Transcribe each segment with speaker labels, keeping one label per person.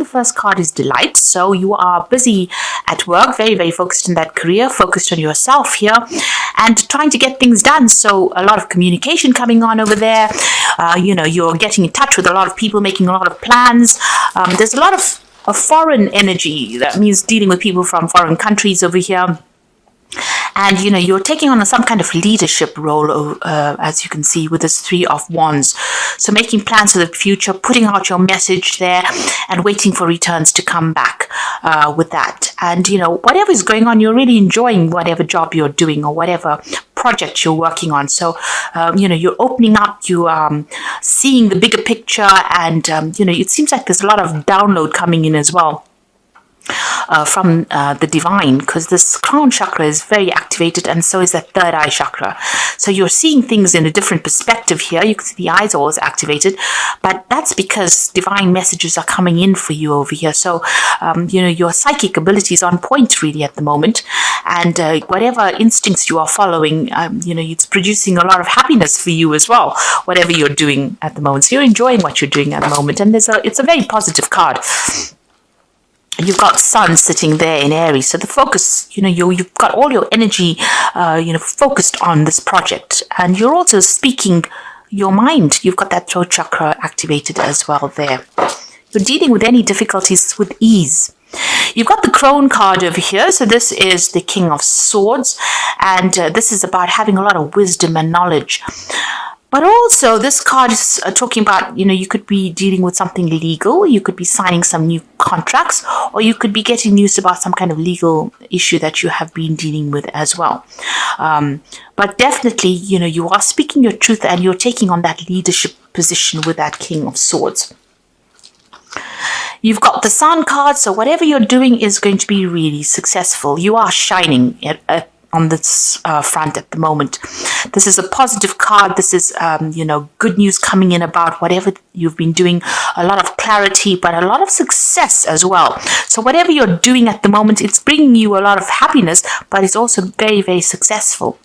Speaker 1: first card is delight. So you are busy at work, very, very focused in that career, focused on yourself here, and trying to get things done. So a lot of communication coming on over there. You're getting in touch with a lot of people, making a lot of plans. There's a lot of foreign energy. That means dealing with people from foreign countries over here. And, you're taking on some kind of leadership role, as you can see, with this Three of Wands. So making plans for the future, putting out your message there, and waiting for returns to come back with that. And, whatever is going on, you're really enjoying whatever job you're doing or whatever project you're working on. So, you're opening up, you are seeing the bigger picture, and, it seems like there's a lot of download coming in as well. From the divine, because this crown chakra is very activated, and so is that third eye chakra. So you're seeing things in a different perspective here. You can see the eyes are always activated, but that's because divine messages are coming in for you over here. So your psychic ability is on point really at the moment, and whatever instincts you are following, it's producing a lot of happiness for you as well, whatever you're doing at the moment. So you're enjoying what you're doing at the moment, and it's a very positive card. You've got Sun sitting there in Aries, so the focus, you've got all your energy, focused on this project, and you're also speaking your mind. You've got that throat chakra activated as well there. You're dealing with any difficulties with ease. You've got the Crone card over here, so this is the King of Swords, and this is about having a lot of wisdom and knowledge. But also, this card is talking about, you could be dealing with something legal, you could be signing some new contracts, or you could be getting news about some kind of legal issue that you have been dealing with as well. But definitely, you are speaking your truth, and you're taking on that leadership position with that King of Swords. You've got the Sun card, so whatever you're doing is going to be really successful. You are shining on this front at the moment. This is a positive card. This is, good news coming in about whatever you've been doing. A lot of clarity, but a lot of success as well. So whatever you're doing at the moment, it's bringing you a lot of happiness, but it's also very, very successful.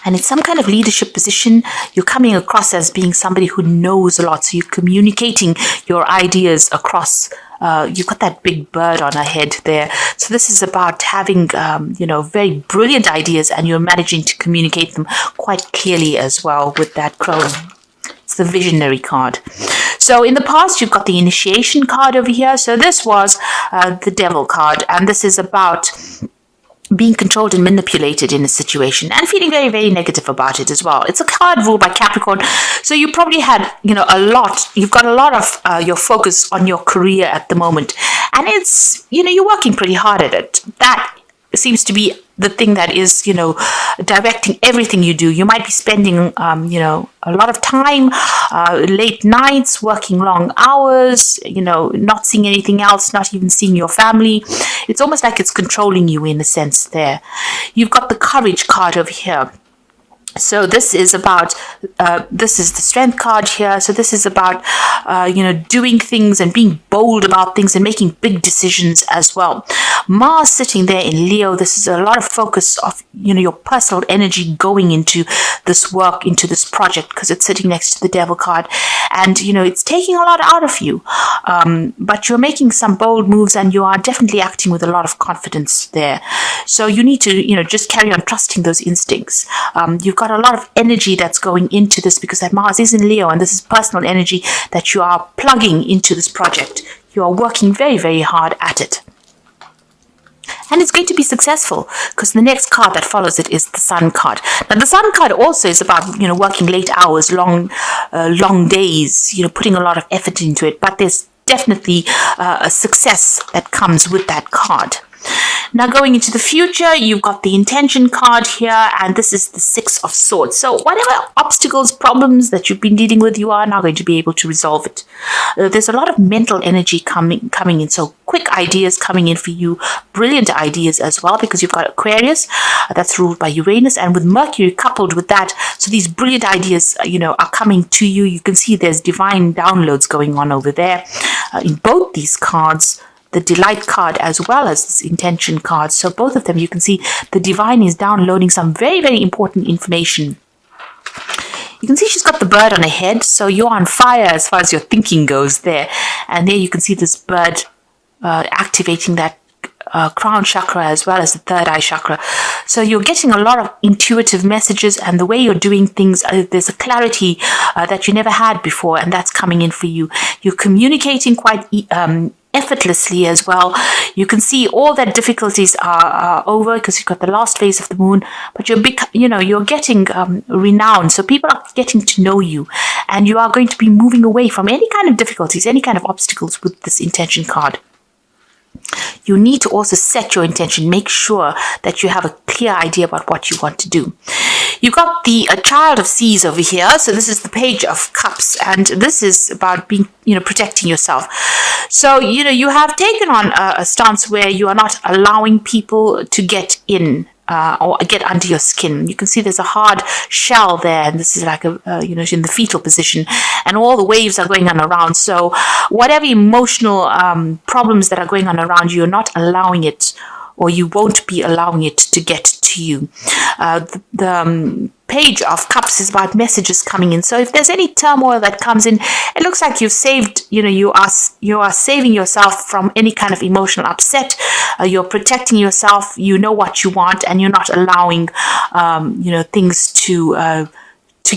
Speaker 1: And in some kind of leadership position, you're coming across as being somebody who knows a lot. So you're communicating your ideas across. You've got that big bird on her head there. So this is about having, very brilliant ideas, and you're managing to communicate them quite clearly as well with that crone. It's the visionary card. So in the past, you've got the initiation card over here. So this was the devil card, and this is about being controlled and manipulated in a situation and feeling very, very negative about it as well. It's a card ruled by Capricorn. So you probably had, you've got a lot of your focus on your career at the moment. And it's, you're working pretty hard at it. That seems to be the thing that is, directing everything you do. You might be spending, a lot of time, late nights, working long hours, not seeing anything else, not even seeing your family. It's almost like it's controlling you in a sense there. You've got the courage card over here. So this is about, this is the strength card here. So this is about, doing things and being bold about things and making big decisions as well. Mars sitting there in Leo, this is a lot of focus of, your personal energy going into this work, into this project, because it's sitting next to the devil card. And, it's taking a lot out of you. But you're making some bold moves, and you are definitely acting with a lot of confidence there. So you need to, just carry on trusting those instincts. You've got a lot of energy that's going into this, because that Mars is in Leo, and this is personal energy that you are plugging into this project. You are working very, very hard at it. And it's going to be successful, because the next card that follows it is the Sun card. Now, the Sun card also is about, working late hours, long days, putting a lot of effort into it. But there's definitely a success that comes with that card. Now, going into the future, you've got the intention card here, and this is the Six of Swords. So whatever obstacles, problems that you've been dealing with, you are now going to be able to resolve it. There's a lot of mental energy coming in. So quick ideas coming in for you, brilliant ideas as well, because you've got Aquarius that's ruled by Uranus, and with Mercury coupled with that. So these brilliant ideas, are coming to you. You can see there's divine downloads going on over there in both these cards. The delight card as well as this intention card. So both of them, you can see the divine is downloading some very, very important information. You can see she's got the bird on her head, so you're on fire as far as your thinking goes there. And there you can see this bird activating that crown chakra as well as the third eye chakra. So you're getting a lot of intuitive messages, and the way you're doing things, there's a clarity that you never had before, and that's coming in for you. You're communicating quite effortlessly as well. You can see all that difficulties are over because you've got the last phase of the moon, but you're getting renowned. So people are getting to know you, and you are going to be moving away from any kind of difficulties, any kind of obstacles with this intention card. You need to also set your intention. Make sure that you have a clear idea about what you want to do. You got the Child of Seas over here. So this is the Page of Cups, and this is about being, protecting yourself. So, you have taken on a stance where you are not allowing people to get in or get under your skin. You can see there's a hard shell there, and this is like in the fetal position, and all the waves are going on around. So whatever emotional problems that are going on around you, you're not allowing it, or you won't be allowing it to get to you. The Page of Cups is about messages coming in. So if there's any turmoil that comes in, it looks like you've saved, you are saving yourself from any kind of emotional upset. You're protecting yourself. You know what you want, and you're not allowing, things to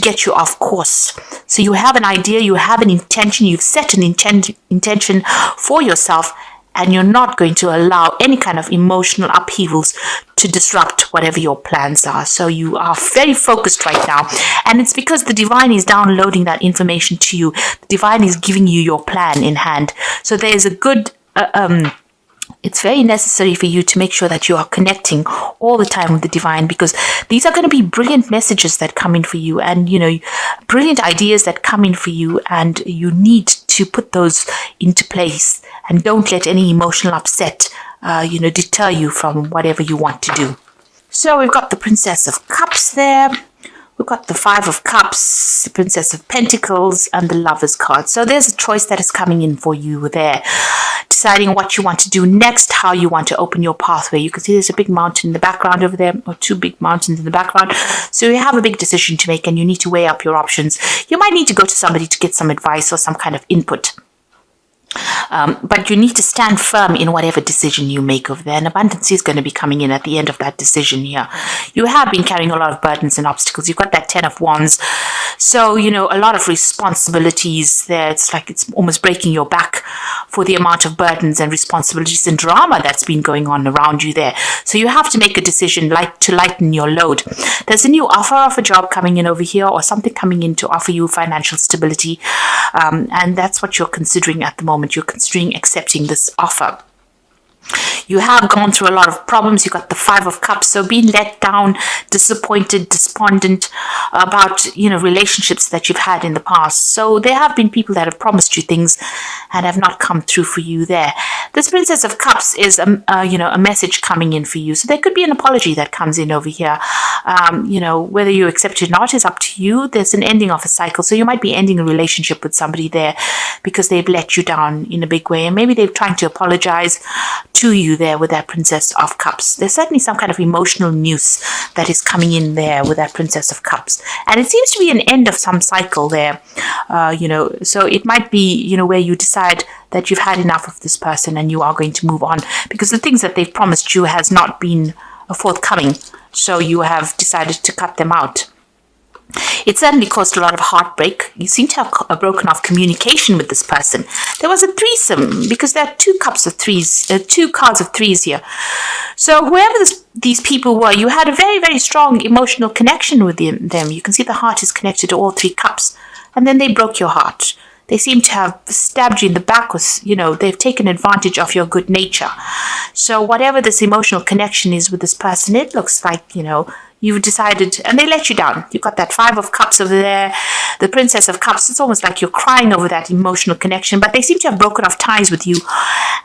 Speaker 1: get you off course. So you have an idea, you have an intention, you've set an intention for yourself, and you're not going to allow any kind of emotional upheavals to disrupt whatever your plans are. So you are very focused right now. And it's because the divine is downloading that information to you. The divine is giving you your plan in hand. So there's a good... it's very necessary for you to make sure that you are connecting all the time with the divine, because these are going to be brilliant messages that come in for you, and brilliant ideas that come in for you, and you need to put those into place, and don't let any emotional upset deter you from whatever you want to do. So we've got the Princess of Cups there. We've got the Five of Cups, the Princess of Pentacles, and the Lover's card. So there's a choice that is coming in for you there. Deciding what you want to do next, how you want to open your pathway. You can see there's a big mountain in the background over there, or two big mountains in the background. So you have a big decision to make, and you need to weigh up your options. You might need to go to somebody to get some advice or some kind of input. But you need to stand firm in whatever decision you make over there. And abundance is going to be coming in at the end of that decision here. You have been carrying a lot of burdens and obstacles. You've got that 10 of Wands. So, a lot of responsibilities there. It's like it's almost breaking your back for the amount of burdens and responsibilities and drama that's been going on around you there. So you have to make a decision to lighten your load. There's a new offer of a job coming in over here, or something coming in to offer you financial stability. And that's what you're considering at the moment. You're considering accepting this offer. You have gone through a lot of problems. You got the Five of Cups, so being let down, disappointed, despondent about relationships that you've had in the past. So there have been people that have promised you things and have not come through for you there. This Princess of Cups is a message coming in for you. So there could be an apology that comes in over here. Whether you accept it or not is up to you. There's an ending of a cycle. So you might be ending a relationship with somebody there because they've let you down in a big way, and maybe they're trying to apologize to you there with that Princess of Cups. There's certainly some kind of emotional news that is coming in there with that Princess of Cups, and it seems to be an end of some cycle there. So it might be where you decide that you've had enough of this person and you are going to move on, because the things that they've promised you has not been forthcoming, so you have decided to cut them out. It certainly caused a lot of heartbreak. You seem to have broken off communication with this person. There was a threesome, because there are two cards of threes here. So whoever these people were, you had a very, very strong emotional connection with them. You can see the heart is connected to all three cups, and then they broke your heart. They seem to have stabbed you in the back with, they've taken advantage of your good nature. So whatever this emotional connection is with this person, it looks like, you've decided, and they let you down. You've got that Five of Cups over there, the Princess of Cups. It's almost like you're crying over that emotional connection, but they seem to have broken off ties with you.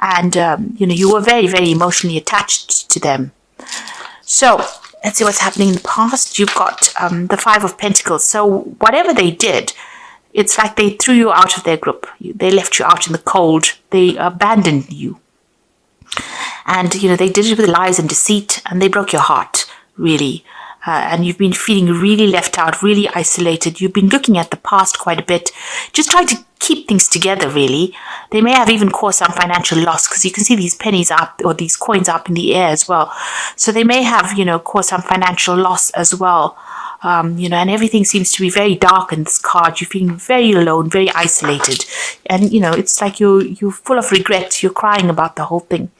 Speaker 1: And, you were very, very emotionally attached to them. So let's see what's happening in the past. You've got the Five of Pentacles. So whatever they did, it's like they threw you out of their group. They left you out in the cold. They abandoned you. And, they did it with lies and deceit, and they broke your heart, really. and you've been feeling really left out, really isolated. You've been looking at the past quite a bit, just trying to keep things together, really. They may have even caused some financial loss, because you can see these pennies up, or these coins up in the air as well. So they may have, caused some financial loss as well. And everything seems to be very dark in this card. You're feeling very alone, very isolated. And, it's like you're full of regret. You're crying about the whole thing.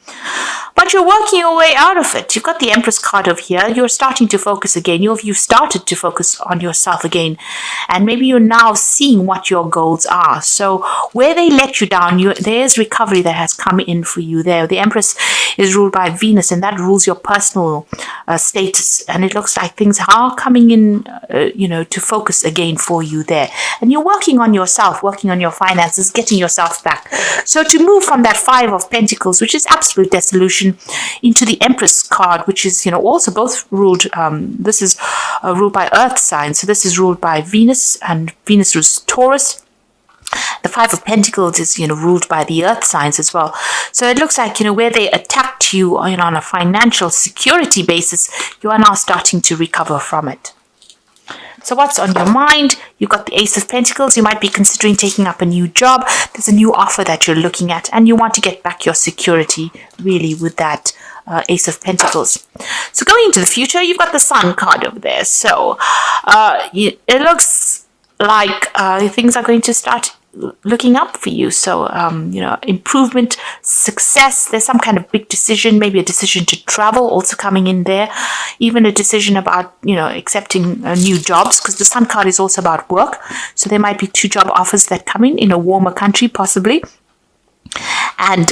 Speaker 1: But you're working your way out of it. You've got the Empress card over here. You're starting to focus again. You've started to focus on yourself again. And maybe you're now seeing what your goals are. So where they let you down, there's recovery that has come in for you there. The Empress is ruled by Venus, and that rules your personal status. And it looks like things are coming in, to focus again for you there. And you're working on yourself, working on your finances, getting yourself back. So to move from that Five of Pentacles, which is absolute dissolution, into the Empress card, which is, also both ruled, this is ruled by Earth signs. So this is ruled by Venus, and Venus rules Taurus. The Five of Pentacles is, ruled by the Earth signs as well. So it looks like, where they attacked you, on a financial security basis, you are now starting to recover from it. So what's on your mind? You've got the Ace of Pentacles. You might be considering taking up a new job. There's a new offer that you're looking at, and you want to get back your security, really, with that Ace of Pentacles. So going into the future, you've got the Sun card over there. So it looks like things are going to start looking up for you. So, improvement, success. There's some kind of big decision, maybe a decision to travel also coming in there. Even a decision about, accepting new jobs, because the Sun card is also about work. So there might be 2 job offers that come in a warmer country, possibly. And,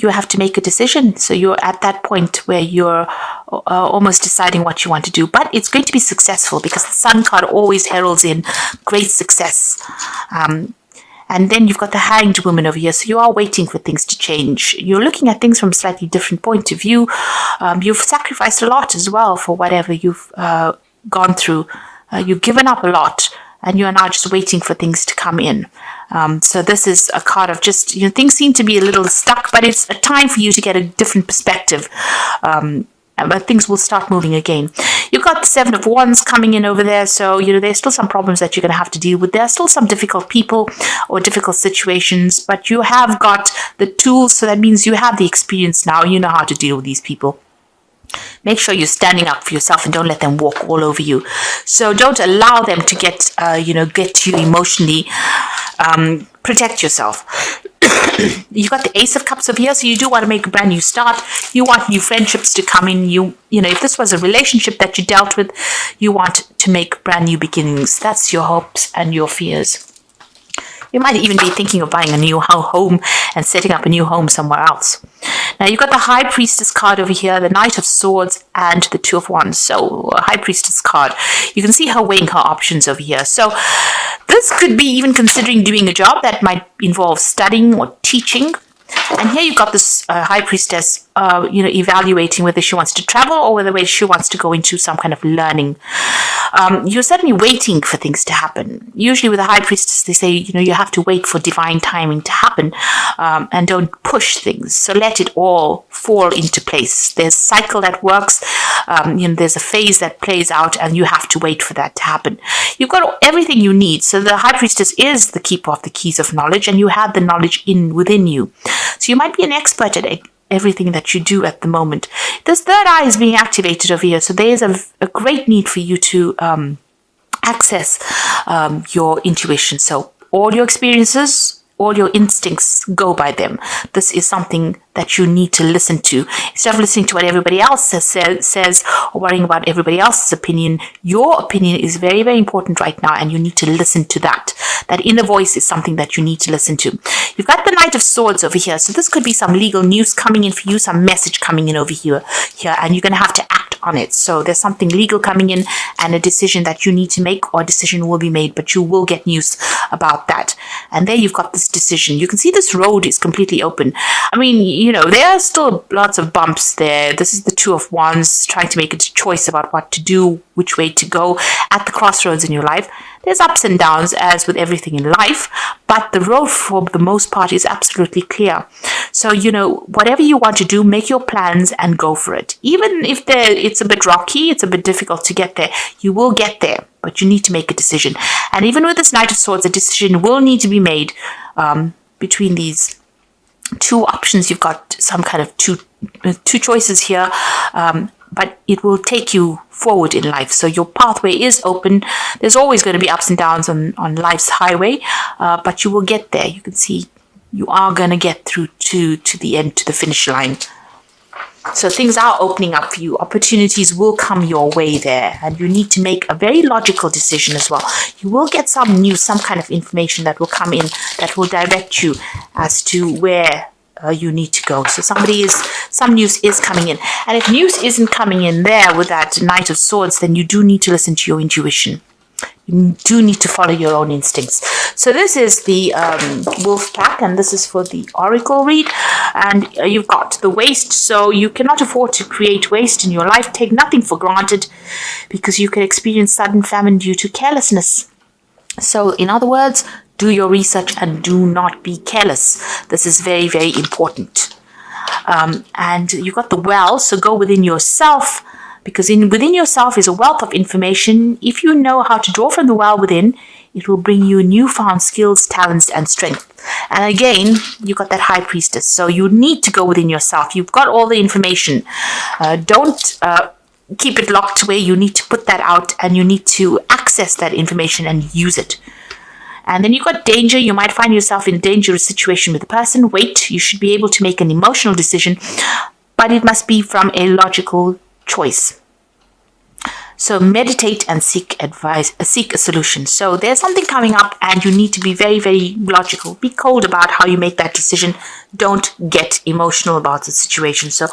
Speaker 1: you have to make a decision. So you're at that point where you're almost deciding what you want to do. But it's going to be successful, because the Sun card always heralds in great success. And then you've got the Hanged Woman over here. So you are waiting for things to change. You're looking at things from a slightly different point of view. You've sacrificed a lot as well for whatever you've gone through. You've given up a lot, and you are now just waiting for things to come in. So this is a card of just, things seem to be a little stuck, but it's a time for you to get a different perspective. But things will start moving again. You've got the Seven of Wands coming in over there. So, there's still some problems that you're going to have to deal with. There are still some difficult people or difficult situations, but you have got the tools. So that means you have the experience now. You know how to deal with these people. Make sure you're standing up for yourself and don't let them walk all over you. So don't allow them to get to you emotionally. Protect yourself. You've got the Ace of Cups over here, so you do want to make a brand new start. You want new friendships to come in. If this was a relationship that you dealt with, you want to make brand new beginnings. That's your hopes and your fears. You might even be thinking of buying a new home and setting up a new home somewhere else. Now, you've got the High Priestess card over here, the Knight of Swords, and the Two of Wands. So, High Priestess card. You can see her weighing her options over here. So, this could be even considering doing a job that might involve studying or teaching. And here you've got this High Priestess, evaluating whether she wants to travel or whether she wants to go into some kind of learning. You're certainly waiting for things to happen. Usually with a High Priestess, they say, you have to wait for divine timing to happen, and don't push things. So let it all fall into place. There's a cycle that works. There's a phase that plays out, and you have to wait for that to happen. You've got everything you need. So the High Priestess is the keeper of the keys of knowledge, and you have the knowledge within you. So you might be an expert at everything that you do at the moment. This third eye is being activated over here. So there is a great need for you to access your intuition. So all your experiences, all your instincts, go by them. This is something that you need to listen to. Instead of listening to what everybody else says or worrying about everybody else's opinion, your opinion is very, very important right now, and you need to listen to that. That inner voice is something that you need to listen to. You've got the Knight of Swords over here. So this could be some legal news coming in for you, some message coming in over here, and you're going to have to act on it. So there's something legal coming in and a decision that you need to make, or a decision will be made, but you will get news about that. And there you've got this decision. You can see this road is completely open. I mean, there are still lots of bumps there. This is the Two of Wands, trying to make a choice about what to do, which way to go at the crossroads in your life. There's ups and downs, as with everything in life, but the road for the most part is absolutely clear. So, whatever you want to do, make your plans and go for it. Even if it's a bit rocky, it's a bit difficult to get there, you will get there, but you need to make a decision. And even with this Knight of Swords, a decision will need to be made between these two options. You've got some kind of two choices here, but it will take you forward in life. So your pathway is open. There's always going to be ups and downs on life's highway, but you will get there. You can see you are going to get through to the end, to the finish line. So things are opening up for you. Opportunities will come your way there, and you need to make a very logical decision as well. You will get some news, some kind of information that will come in that will direct you as to where you need to go. So some news is coming in. And if news isn't coming in there with that Knight of Swords, then you do need to listen to your intuition. You do need to follow your own instincts. So this is the wolf pack, and this is for the oracle read. And you've got the waste. So you cannot afford to create waste in your life. Take nothing for granted, because you can experience sudden famine due to carelessness. So in other words, do your research and do not be careless. This is very, very important. And you've got the well, so go within yourself, because within yourself is a wealth of information. If you know how to draw from the well within, it will bring you newfound skills, talents, and strength. And again, you've got that High Priestess. So you need to go within yourself. You've got all the information. Don't keep it locked away. You need to put that out, and you need to access that information and use it. And then you've got danger. You might find yourself in a dangerous situation with a person. Wait, you should be able to make an emotional decision, but it must be from a logical choice. So meditate and seek advice, seek a solution. So there's something coming up, and you need to be very, very logical. Be cold about how you make that decision. Don't get emotional about the situation. So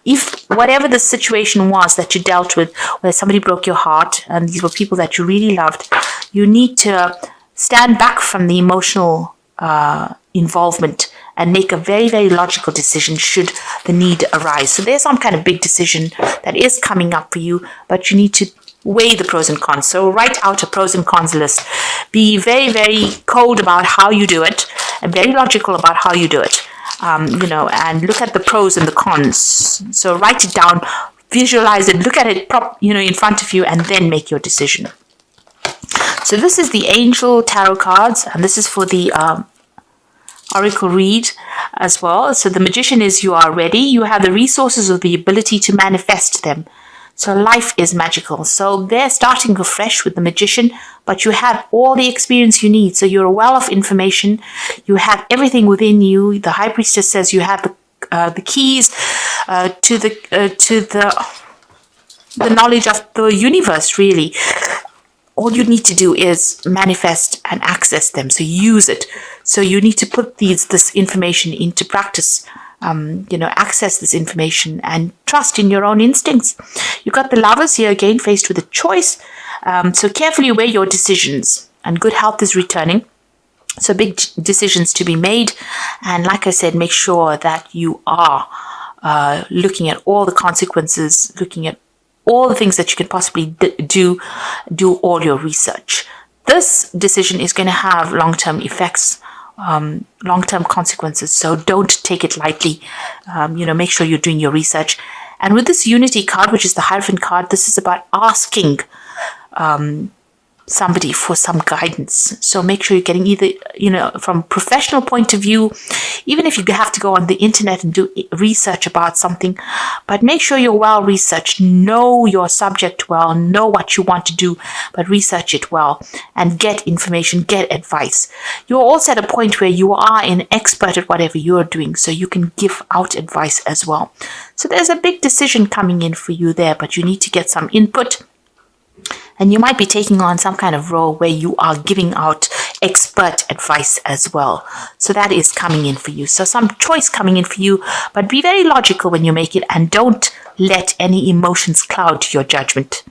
Speaker 1: if whatever the situation was that you dealt with, where somebody broke your heart, and these were people that you really loved, you need to stand back from the emotional involvement and make a very, very logical decision should the need arise. So there's some kind of big decision that is coming up for you, but you need to weigh the pros and cons. So write out a pros and cons list. Be very, very cold about how you do it, and very logical about how you do it. And look at the pros and the cons. So write it down, visualize it, look at it in front of you, and then make your decision. So this is the Angel Tarot cards, and this is for the Oracle read as well. So the Magician is you are ready. You have the resources or the ability to manifest them. So life is magical. So they're starting afresh with the Magician, but you have all the experience you need. So you're a well of information. You have everything within you. The High Priestess says you have the keys to the knowledge of the universe, really. All you need to do is manifest and access them. So use it. So you need to put this information into practice. Access this information and trust in your own instincts. You've got the Lovers here again, faced with a choice. So carefully weigh your decisions, and good health is returning. So big decisions to be made. And like I said, make sure that you are looking at all the consequences, looking at all the things that you can possibly do all your research. This decision is going to have long-term effects, long-term consequences. So don't take it lightly. Make sure you're doing your research. And with this Unity card, which is the Hierophant card, this is about asking somebody for some guidance. So make sure you're getting either, from a professional point of view, even if you have to go on the internet and do research about something, but make sure you're well researched, know your subject well, know what you want to do, but research it well and get information, get advice. You're also at a point where you are an expert at whatever you're doing, so you can give out advice as well. So there's a big decision coming in for you there, but you need to get some input. And you might be taking on some kind of role where you are giving out expert advice as well. So that is coming in for you. So some choice coming in for you, but be very logical when you make it, and don't let any emotions cloud your judgment.